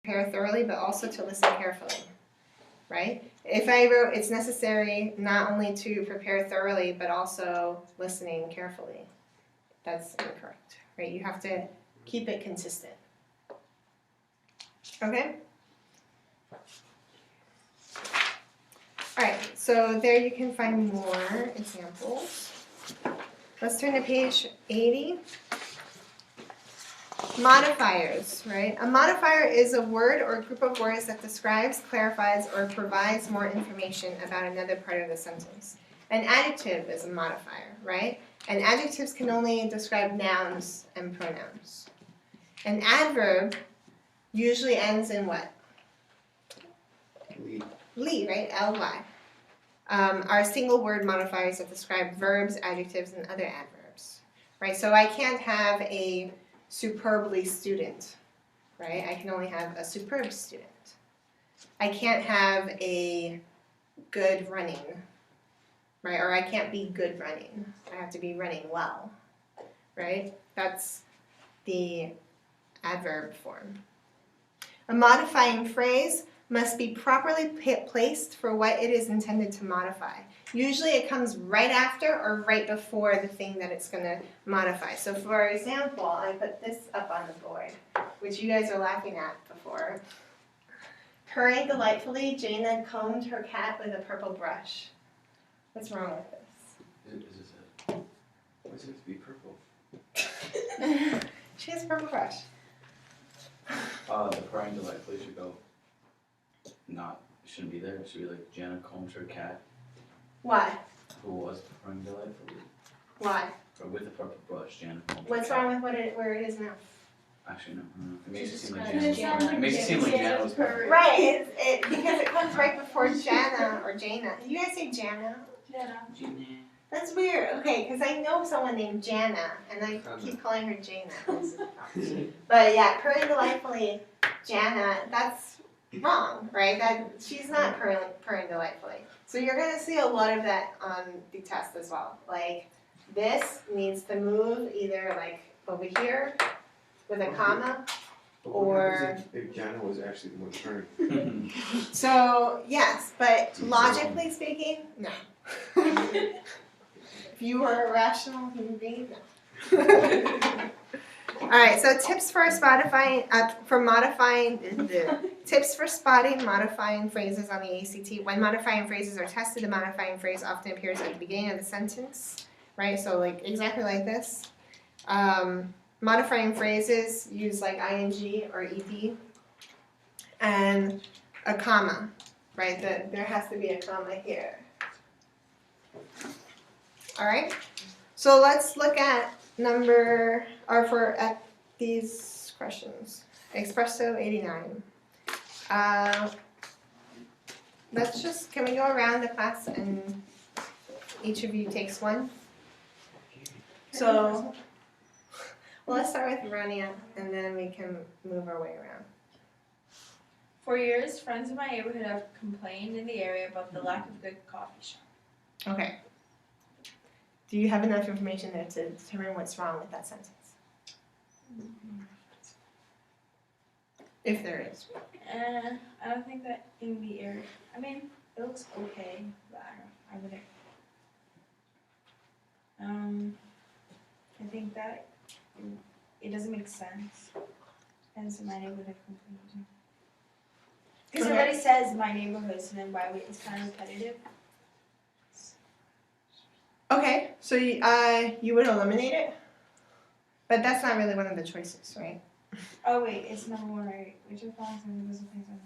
prepare thoroughly, but also to listen carefully, right? If I wrote, it's necessary not only to prepare thoroughly, but also listening carefully, that's incorrect, right? You have to keep it consistent. Okay? All right, so there you can find more examples. Let's turn to page 80. Modifiers, right? A modifier is a word or a group of words that describes, clarifies, or provides more information about another part of the sentence. An adjective is a modifier, right? And adjectives can only describe nouns and pronouns. An adverb usually ends in what? Ly, right? Ly. Are single word modifiers that describe verbs, adjectives, and other adverbs, right? So I can't have a superbly student, right? I can only have a superb student. I can't have a good running, right? Or I can't be good running. I have to be running well, right? That's the adverb form. A modifying phrase must be properly placed for what it is intended to modify. Usually it comes right after or right before the thing that it's going to modify. So for example, I put this up on the board, which you guys are laughing at before. Purring delightfully, Jaina combed her cat with a purple brush. What's wrong with this? Why does it have to be purple? She has a purple brush. The purring delightfully should go. Shouldn't be there. It should be like Jana combed her cat. Why? Who was purring delightfully? Why? Or with a purple brush, Jana combed her What's cat. wrong with where it is now? Actually, no. It makes it seem like It Jana. It makes it seem like Jana was purring. Right, because it comes right before Jana or Jaina. You guys say Jana? Jana. That's weird. Okay, because I know someone named Jana, and I keep calling her Jaina. But yeah, purring delightfully, Jana, that's wrong, right? That she's not purring delightfully. So you're going to see a lot of that on the test as well. Like this needs to move either like over here with a comma, or if Jana was actually the one purring. so yes, but logically speaking, no. If you were a rational human being, no. All right, so tips for tips for spotting modifying phrases on the ACT. When modifying phrases are tested, the modifying phrase often appears at the beginning of the sentence, right? So like exactly like this. Modifying phrases use like ing or ed, and a comma, right? There has to be a comma here. All right, so let's look at these questions. Espresso 89. Can we go around the class and each of you takes one? So, well, let's start with Rania and then we can move our way around. For years, friends in my neighborhood have complained in the area about the lack of a good coffee shop. Okay. Do you have enough information there to determine what's wrong with that sentence? If there is. I don't think that in the area. I mean, it looks okay, but I wouldn't. I think that it doesn't make sense. Friends in my neighborhood complained. Because it already says my neighborhood, so then why would it's kind of repetitive. Okay, so you would eliminate it, but that's not really one of the choices, right? Oh wait, it's number one, right? Which of songs and those things on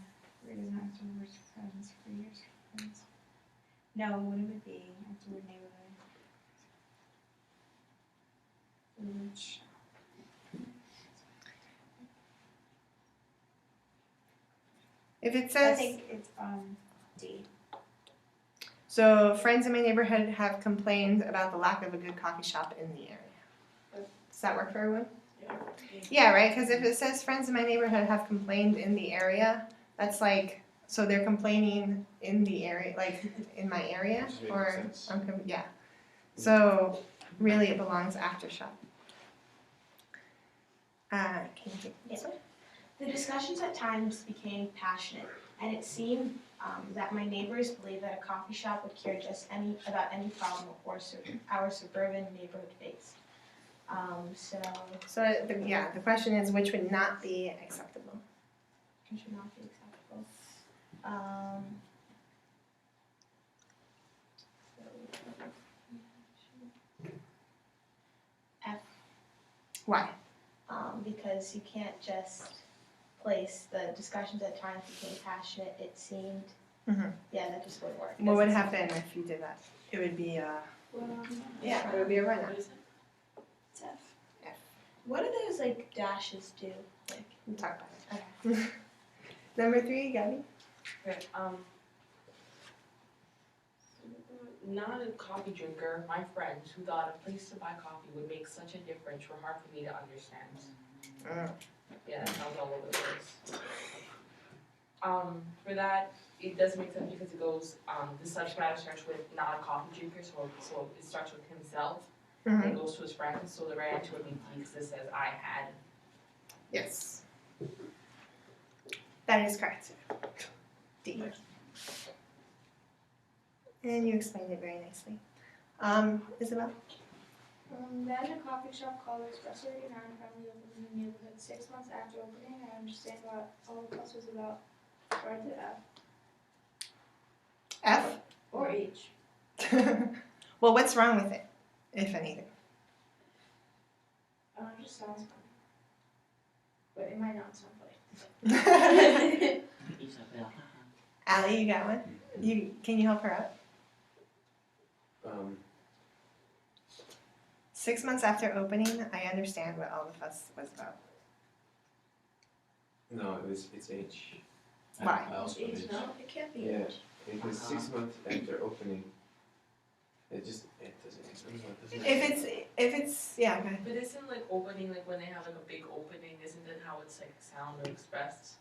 where it doesn't have to work friends for years? Friends. No, what would it be after word neighborhood? Which? If it says, I think it's D. So friends in my neighborhood have complained about the lack of a good coffee shop in the area. Does that work for everyone? Yeah. Yeah, right? Because if it says friends in my neighborhood have complained in the area, that's like, so they're complaining in the area, like in my area, or yeah. So really, it belongs after shop. Can you take this one? The discussions at times became passionate, and it seemed that my neighbors believed that a coffee shop would care just about any problem our suburban neighborhood faced. So the question is which would not be acceptable. it should not be acceptable. F. Why? Because you can't just place the discussions at times became passionate. It seemed, yeah, that just wouldn't work. What would happen if you did that? It would be it would be a run-out. It's F. F. What do those like dashes do? Like, We'll talk about it. Okay. Number 3, Gabby. Okay, not a coffee drinker, my friends who thought a place to buy coffee would make such a difference were hard for me to understand. Yeah, that sounds all over the place. For that, it doesn't make sense because it goes, the subject matter starts with not a coffee drinker, so it starts with himself, and it goes to his friends, so the right answer would be D because it says I had. Yes. That is correct. D. And you explained it very nicely. Isabel? Imagine a coffee shop called Espresso 89 finally opened in the neighborhood 6 months after opening. I understand what all the fuss was about. Or to F. F? Or H. Well, what's wrong with it, if anything? It just sounds funny. But it might not sound funny. Allie, you got one? Can you help her out? 6 months after opening, I understand what all the fuss was about. No, it's H. Why? I also H, did. no, it can't be Yeah. H. Because 6 months after opening, it doesn't explain what does it. If it's yeah, go ahead. But isn't like opening, like when they have like a big opening, isn't that how it's like sound or expressed?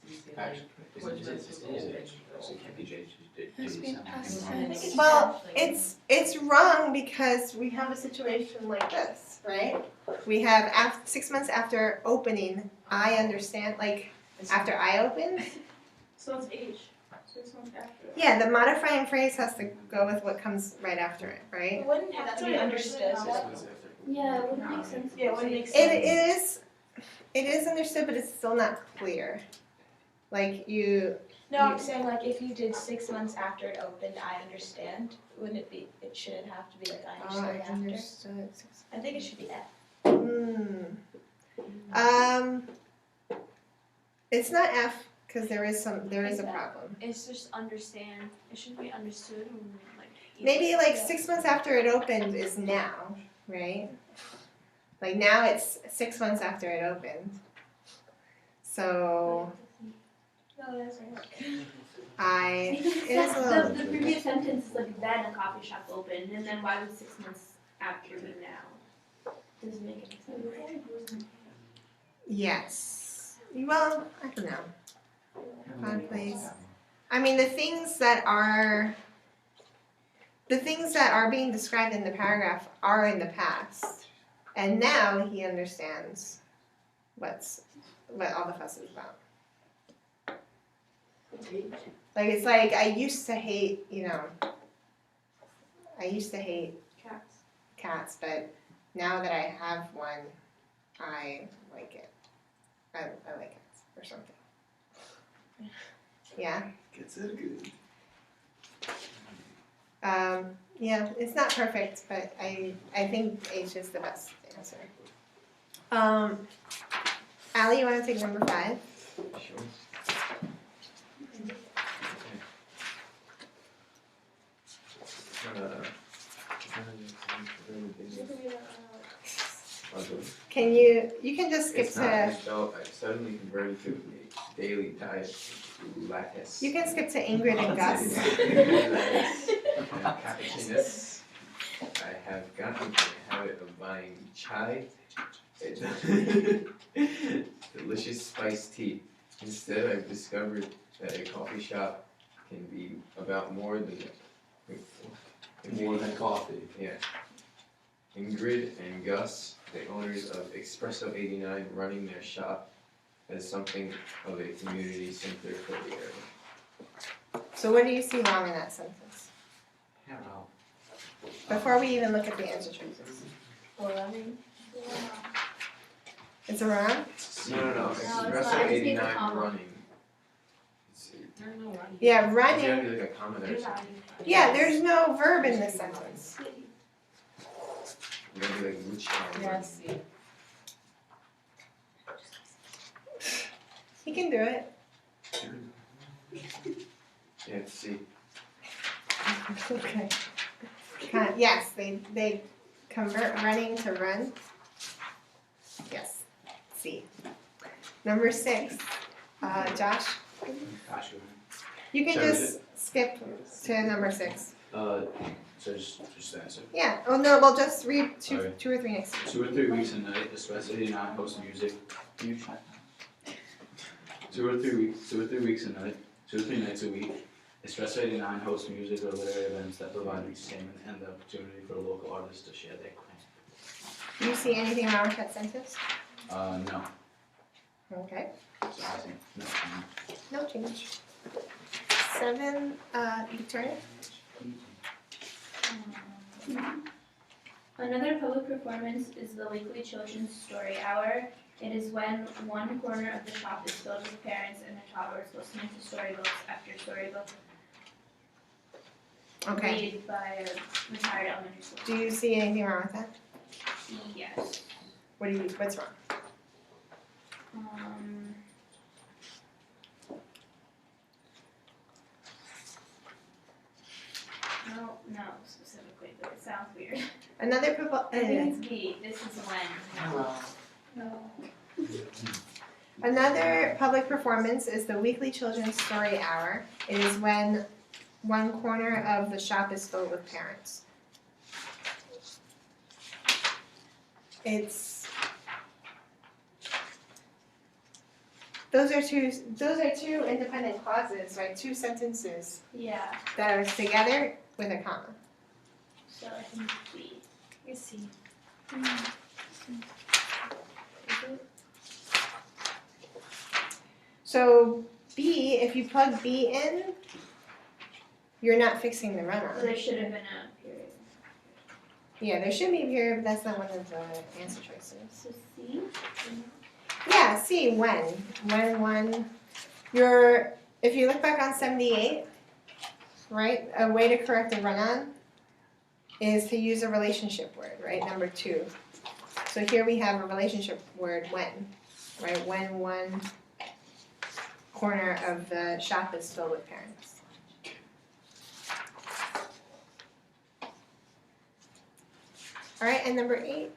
So you say like, Actually, it can't be J, It's been past tense. Well, it's wrong because we have a situation like this, right? We have 6 months after opening, I understand, like after I opened. So it's H. 6 months after. Yeah, the modifying phrase has to go with what comes right after it, right? It wouldn't have to be understood. 6 months after. Yeah, it wouldn't make sense. Yeah, it wouldn't make It sense. is understood, but it's still not clear. Like No, I'm saying like if you did 6 months after it opened, I understand. Wouldn't it be? It shouldn't have to be like I understood after. I think it should be F. It's not F because there is a problem. It's just understand. It shouldn't be understood. Like, Maybe like 6 months after it opened is now, right? Like now it's 6 months after it opened. So No, that doesn't work. it is a little. The previous sentence is like then a coffee shop opened, and then why would 6 months after be now? Doesn't make any sense. Yes. Well, I don't know. Fun place. I mean, the things that are being described in the paragraph are in the past, and now he understands what all the fuss is about. Like it's like I used to hate cats, but now that I have one, I like it. I like cats or something. Yeah. Gets it good. Yeah, it's not perfect, but I think H is the best answer. Allie, you want to take number 5? Sure. You can just skip It's not. to I suddenly converted to a daily diet lattice. you can skip to Ingrid and Gus. Cappuccinos. I have gotten into the habit of buying chai, delicious spiced tea. Instead, I've discovered that a coffee shop can be about more than coffee. Yeah. Ingrid and Gus, the owners of Espresso 89, running their shop, as something of a community center for the area. So what do you see wrong in that sentence? I don't know. Before we even look at the answer choices. It's a wrong? No, it's not. espresso I just need the 89 comma. running. Let's see. I don't know why. Yeah, There's running. gotta be like a comma there. somewhere. Yeah, there's no verb in this sentence. You gotta be like which are running. Yes, see. He can do it. Yeah, let's see. Okay. Yes, they convert running to run. Yes. C. Number 6. Josh, Gosh, you can Sorry, just skip to number 6. so just the answer. Yeah. Oh no, we'll just read two Okay. or three next. 2 or 3 weeks a night, Espresso 89 hosts music. 2 or 3 weeks a night, 2 or 3 nights a week. Espresso 89 hosts music or literary events that provide entertainment and the opportunity for local artists to share their craft. Do you see anything wrong with that sentence? No. Okay. So I think no. No change. 7. Victoria. Another public performance is the weekly children's story hour. It is when one corner of the shop is filled with parents and their toddlers listening to storybooks after storybook Okay. read by a retired elementary school. Do you see anything wrong with that? Yes. What's wrong? No, specifically, but it sounds weird. Another people. I think it's B. This is when. Hello. No. Another public performance is the weekly children's story hour. It is when one corner of the shop is filled with parents. Those are two independent clauses, right? 2 sentences Yeah. that are together with a comma. So I think it's B. It's C. So B, if you plug B in, you're not fixing the So run-on. there should have been a period. Yeah, there should be a period, but that's not one of the answer choices. So C. Yeah, see, when one, if you look back on 78, right, a way to correct a run-on is to use a relationship word, right, number 2. So here we have a relationship word, when, right, when one corner of the shop is filled with parents. All right, and number 8.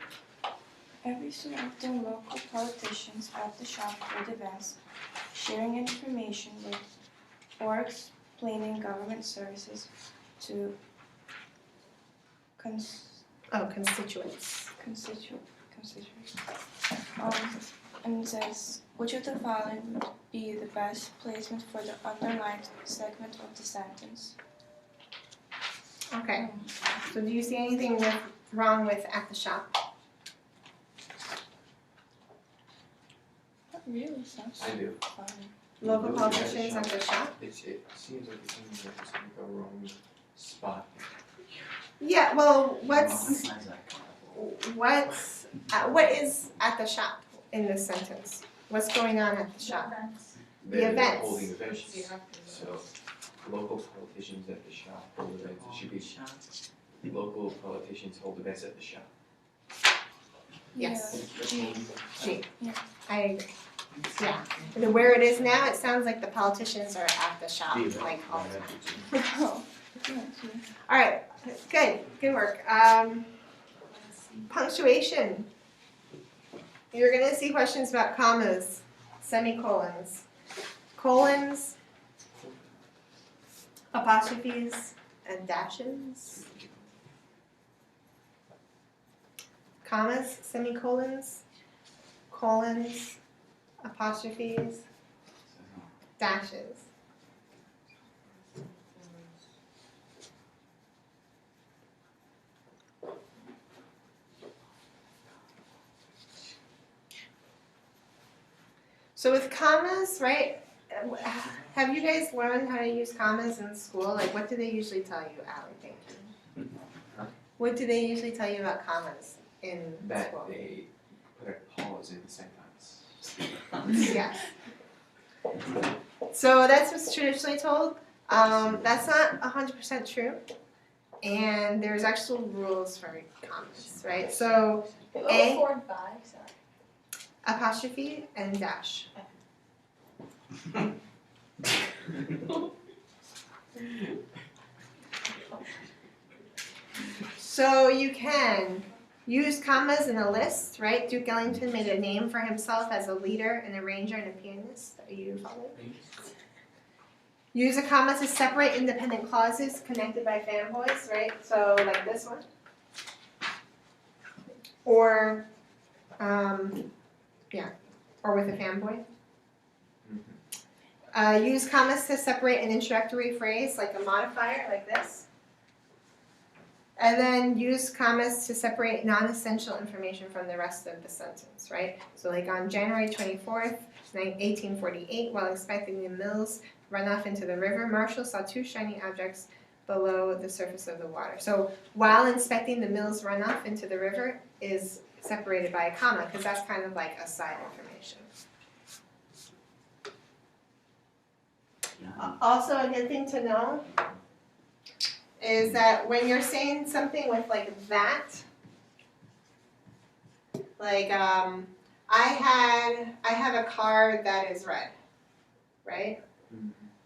Every so often, local politicians at the shop hold events, sharing information with or explaining government services to Constituents. constituents. And it says, which of the following would be the best placement for the underlined segment of the sentence? Okay, so do you see anything wrong with at the shop? Not really, sounds I do. fine. Local Looking at the politicians at the shop? It seems like it's in like a wrong spot. Yeah, well, what is at the shop in this sentence? What's going on at the shop? The They're events. holding events, You have to. so local politicians at the shop hold events, it should be local politicians hold events at the shop. Yes. Yeah. G. Yeah. I agree. Yeah. And where it is now, it sounds like the politicians are at the shop, like all the time. Oh, yeah, see. All right, good work. Punctuation. You're gonna see questions about commas, semicolons, colons, apostrophes, and dashes. Commas, semicolons, colons, apostrophes, dashes. So with commas, right? Have you guys learned how to use commas in school? Like, what do they usually tell you, Allie? Thank you. What do they usually tell you about commas in That school? they put a pause in the sentence. Yes. So that's what's traditionally told. That's not 100% true. And there's actual rules for commas, right? So A, 4 and 5, sorry. apostrophe, and dash. So you can use commas in a list, right? Duke Ellington made a name for himself as a leader, an arranger, and a pianist. Are you following? Use a comma to separate independent clauses connected by fanboys, right? So like this one. Or, or with a fanboy. Use commas to separate an introductory phrase, like a modifier, like this. And then use commas to separate non-essential information from the rest of the sentence, right? So like on January 24th, 1848, while inspecting the mills run off into the river, Marshall saw two shiny objects below the surface of the water. So while inspecting the mills run off into the river is separated by a comma, because that's kind of like a side information. Also, a good thing to know is that when you're saying something with like that, like I have a car that is red, right?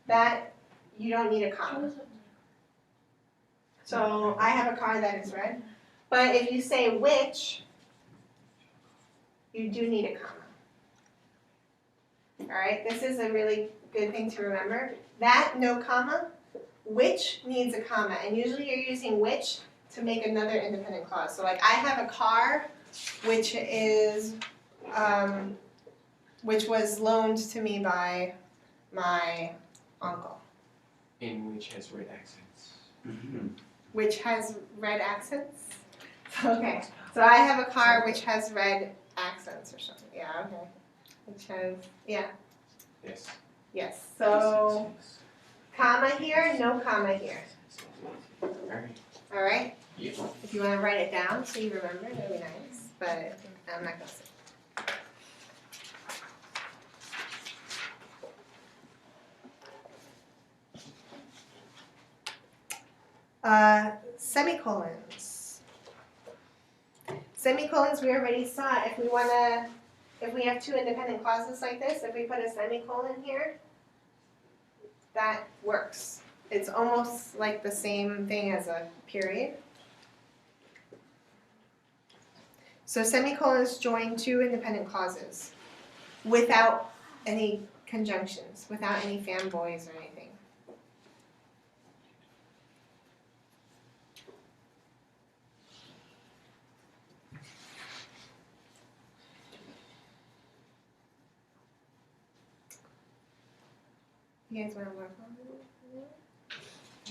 That you don't need a comma. So I have a car that is red, but if you say which, you do need a comma. All right, this is a really good thing to remember. That, no comma. Which needs a comma, and usually you're using which to make another independent clause. So like I have a car which is which was loaned to me by my uncle. In which has red accents. Which has red accents? Okay. So I have a car which has red accents or something. Yeah, okay. Which has Yes. yes. So comma here, no comma here. Alright. All right? Yeah. If you want to write it down so you remember, that would be nice. But I'm not going to say. Semicolons. Semicolons we already saw. If we have two independent clauses like this, if we put a semicolon here, that works. It's almost like the same thing as a period. So semicolons join two independent clauses without any conjunctions, without any fanboys or anything. You guys want to work on it?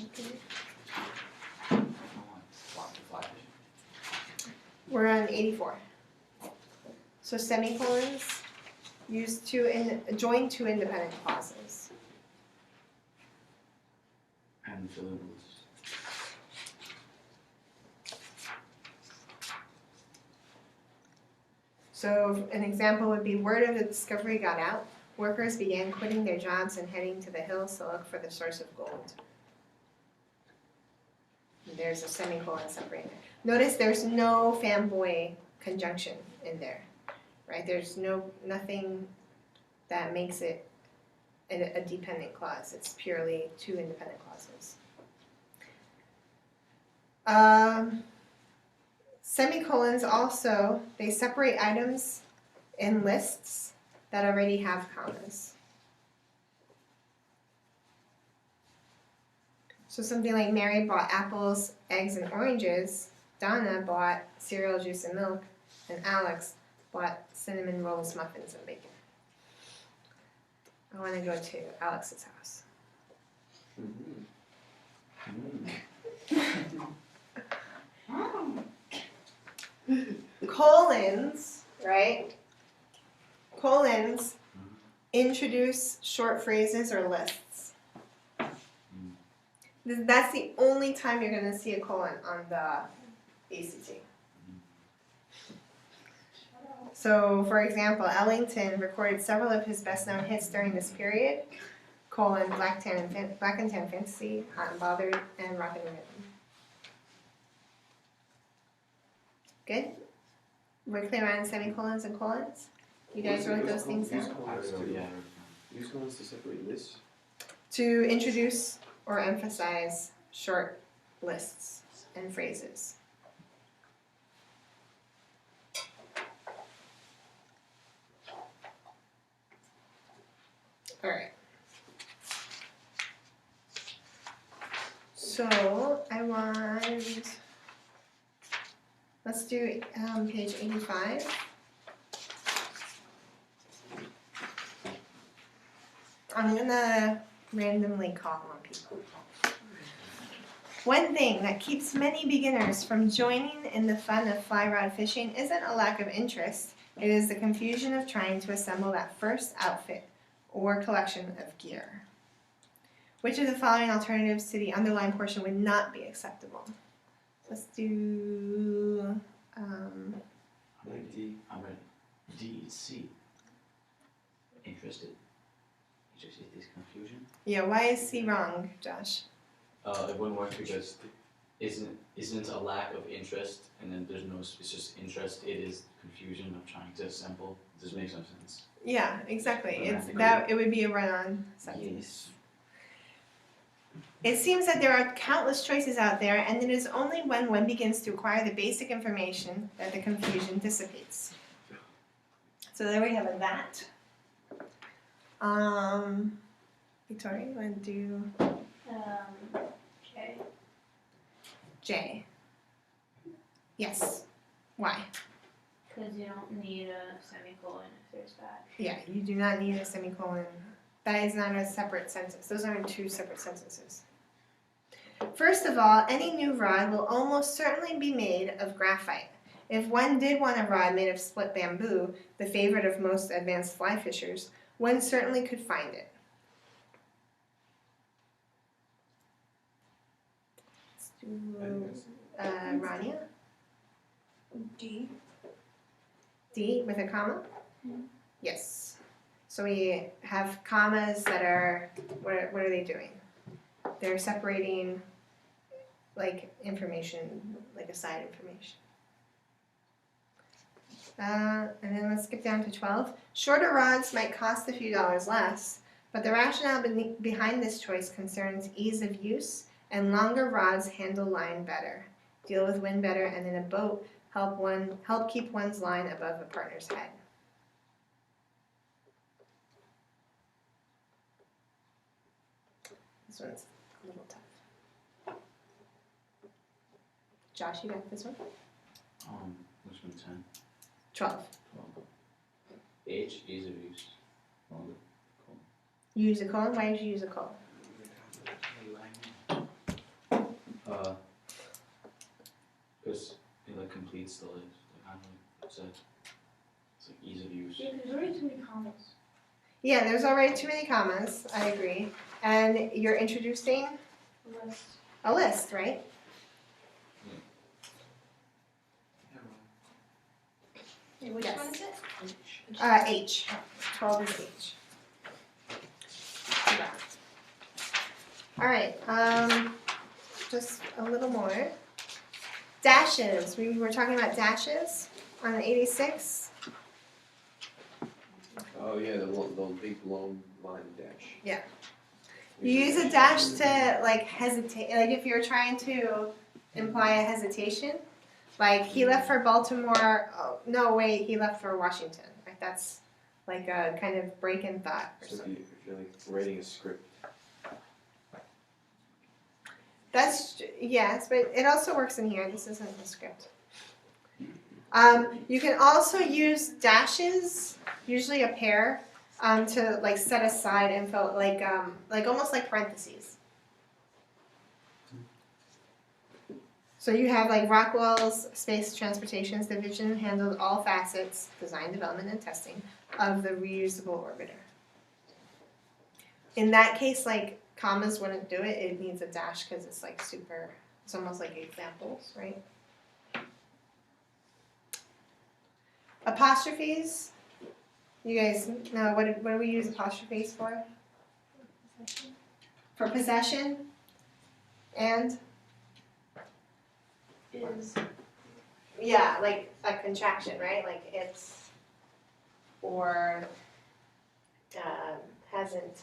Okay. We're on 84. So semicolons join two independent clauses. And syllables. So an example would be word of the discovery got out. Workers began quitting their jobs and heading to the hills to look for the source of gold. And there's a semicolon separating it. Notice there's no fanboy conjunction in there, right? There's nothing that makes it a dependent clause. It's purely two independent clauses. Semicolons also, they separate items in lists that already have commas. So something like Mary bought apples, eggs, and oranges. Donna bought cereal, juice, and milk. And Alex bought cinnamon rolls, muffins, and bacon. I want to go to Alex's house. Colons, right? Colons introduce short phrases or lists. That's the only time you're going to see a colon on the ACT. So, for example, Ellington recorded several of his best-known hits during this period, colon, Black and Tan Fantasy, Hot and Bothered, and Rockin' and Rhythm. Good? We're clear on semicolons and colons? You guys wrote those things down? Use colons to separate lists. To introduce or emphasize short lists and phrases. Alright. So I want, let's do page 85. I'm gonna randomly call on people. One thing that keeps many beginners from joining in the fun of fly rod fishing isn't a lack of interest, it is the confusion of trying to assemble that first outfit or collection of gear. Which of the following alternatives to the underlined portion would not be acceptable? Let's do I'm ready. D, C. Interested. You just see this confusion. yeah, why is C wrong, Josh? It wouldn't work because isn't a lack of interest, and then there's no, it's just interest. It is confusion of trying to assemble. This makes no sense. Yeah, exactly. It's Grammatically. that it would be a run-on sentence. It seems that there are countless choices out there, and it is only when one begins to acquire the basic information that the confusion dissipates. So there we have a that. Victoria, you want to do J. J? Yes. Why? Because you don't need a semicolon if there's that. Yeah, you do not need a semicolon. That is not a separate sentence. Those aren't two separate sentences. First of all, any new rod will almost certainly be made of graphite. If one did want a rod made of split bamboo, the favorite of most advanced fly fishers, one certainly could find it. Let's do Rania. D. D with a comma? Yes. So we have commas that are, what are they doing? They're separating like information, like aside information. And then let's skip down to 12. Shorter rods might cost a few dollars less, but the rationale behind this choice concerns ease of use, and longer rods handle line better, deal with wind better, and in a boat help keep one's line above a partner's head. This one's a little tough. Josh, you got this one? Which one? 10, 12. 12. H, ease of use. Longer. Use a colon? Why did you use a colon? Because it like completes the list. Like I said, it's like ease of use. Yeah, there's already too many commas. Yeah, there's already too many commas. I agree. And you're introducing List. a list, right? Wait, which Yes. one is it? H. 12 is H. All right. Just a little more. Dashes. We were talking about dashes on 86. Oh yeah, the big long line dash. Yeah. You use a dash to like hesitate, like if you're trying to imply a hesitation, like he left for Baltimore. Oh no, wait, he left for Washington. Like that's like a kind of break in thought or So something. if you're like writing a script. That's yes, but it also works in here. This isn't the script. You can also use dashes, usually a pair, to like set aside info, like almost like parentheses. So you have like Rockwell's Space Transportation's division handled all facets, design, development, and testing of the reusable orbiter. in that case, like commas wouldn't do it. It needs a dash because it's like super. It's almost like examples, right? Apostrophes. You guys know what do we use apostrophes for? For possession and Is. yeah, like a contraction, right? Like it's or hasn't.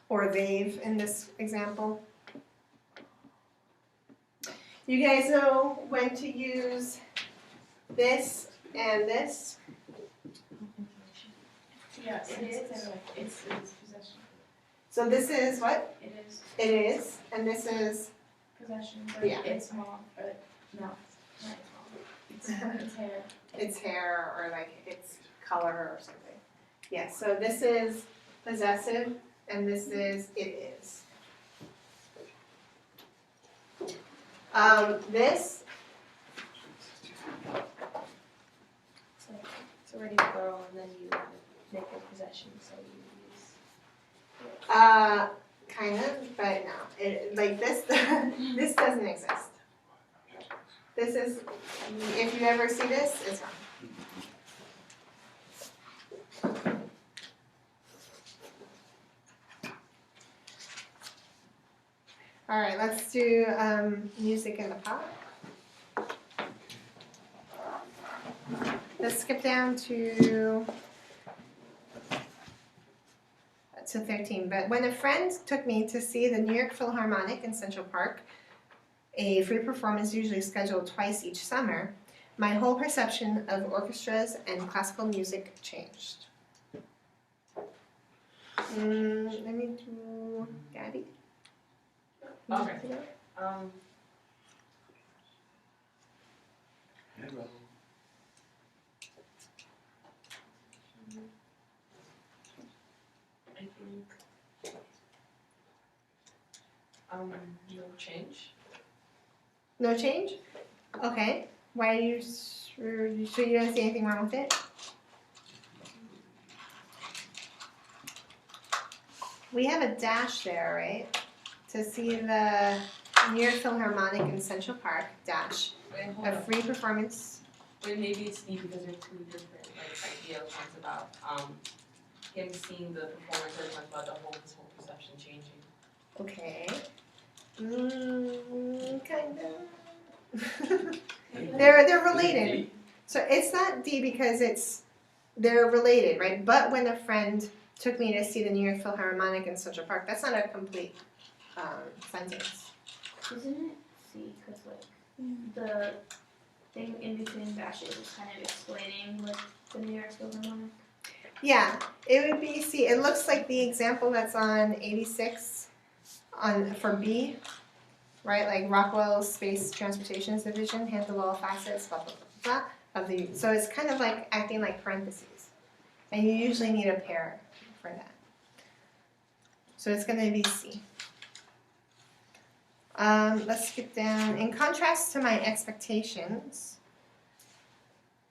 Or they've in this example. You guys know when to use this and this? Yeah, It is. It's possession. So this is what? It is It is, and this is, possession. Yeah. It's mom. No, not it's mom. It's hair. it's hair or like it's color or something. Yes, so this is possessive and this is it is. This, It's already plural, and then you make a possession, so you use. kind of, but no. It, like this, this doesn't exist. This is, if you ever see this, it's wrong. All right, let's do music in the pot. Let's skip down to 13. But when a friend took me to see the New York Philharmonic in Central Park, a free performance usually scheduled twice each summer, my whole perception of orchestras and classical music changed. Let me do Gabby. Okay. I think no change. No change? Okay. Why are you sure you don't see anything wrong with it? We have a dash there, right? To see the New York Philharmonic in Central Park, dash. Wait, hold A on. free performance. Wait, maybe it's D because they're two different like ideas. One's about him seeing the performance, and one's about his whole perception changing. Okay. Kind of. They're related. So it's not D because they're related, right? But when a friend took me to see the New York Philharmonic in Central Park, that's not a complete sentence. Isn't it C? Because like the thing in between dashes is kind of explaining like the New York Philharmonic. Yeah, it would be C. It looks like the example that's on 86 for B, right? Like Rockwell's Space Transportation Division handle all facets, blah, blah, blah, blah, of the. So it's kind of like acting like parentheses. And you usually need a pair for that. So it's going to be C. Let's skip down. In contrast to my expectations,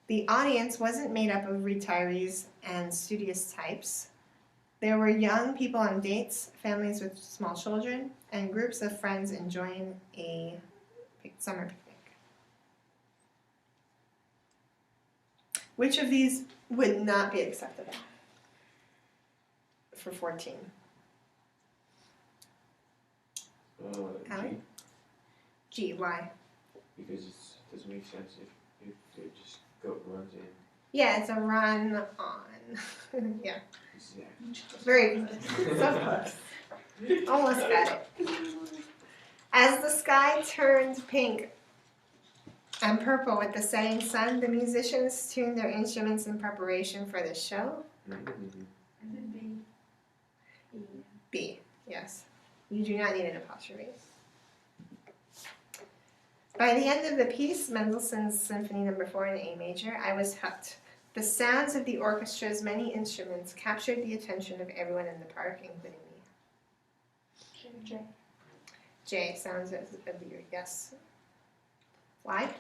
the audience wasn't made up of retirees and studious types. There were young people on dates, families with small children, and groups of friends enjoying a summer picnic. Which of these would not be acceptable for 14? Allie? G, why? Because it doesn't make sense if they just go runs in. Yeah, it's a run on. Yeah, Exactly. very so close. Almost got it. As the sky turned pink and purple with the setting sun, the musicians tuned their instruments in preparation for the show. Mm-hmm. B, yes. You do not need an apostrophe. By the end of the piece, Mendelssohn's Symphony No. 4 in A major, I was hooked. The sounds of the orchestra's many instruments captured the attention of everyone in the park, including me. J, sounds of the yes. Why?